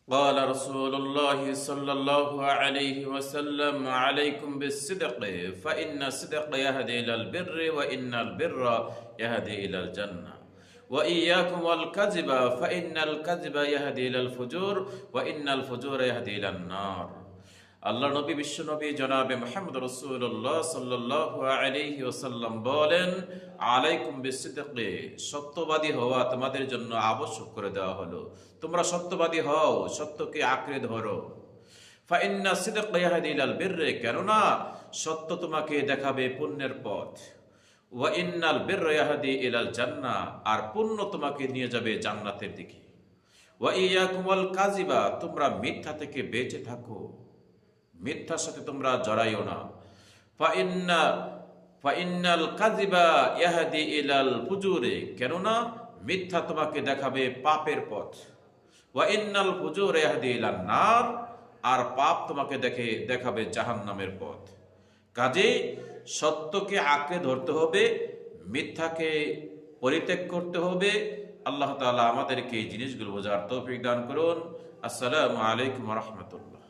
قال رسول الله صلى الله عليه وسلم عليكم بالصدق فإن الصدق يهدي إلى البر وإن البر يهدي إلى الجنة وإياكم والكذب فإن الكذب يهدي إلى الفجور وإن الفجور يهدي إلى النار আল্লাহ নবী বিশ্ব নবী জনাবে মুহাম্মদ রাসূলুল্লাহ সাল্লাল্লাহু আলাইহি ওয়াসাল্লাম বলেন, আলাইকুম বিসিদকি, সত্যবাদী হওয়া তোমাদের জন্য আবশ্যক করে দেওয়া হলো। তোমরা সত্যবাদী হও, সত্যকে আঁকড়ে ধরো। ফাইন্না সিদকা ইয়াহদি ইলাল বিররি, কেননা সত্য তোমাকে দেখাবে পুণ্যের পথ। ওয়া ইন্নাল বিররা ইয়াহদি ইলাল জান্নাহ, আর পুণ্য তোমাকে নিয়ে যাবে জান্নাতের দিকে। ওয়া ইয়াকুম ওয়াল কাযিবা, তোমরা মিথ্যা থেকে বেঁচে থাকো, মিথ্যার সাথে তোমরা জড়াইও না। ফাইন্নাল কাযিবা ইয়াহদি ইলাল ফুজুরি, কেননা মিথ্যা তোমাকে দেখাবে পাপের পথ। ওয়া ইন্নাল ফুজুরা ইয়াহদি ইলান নার, আর পাপ তোমাকে দেখাবে জাহান্নামের পথ। কাজেই সত্যকে আঁকড়ে ধরতে হবে, মিথ্যাকে পরিত্যাগ করতে হবে। আল্লাহ তাআলা আমাদেরকে এই জিনিসগুলো বোঝার তৌফিক দান করুন। আসসালামু আলাইকুম ওয়া রাহমাতুল্লাহ।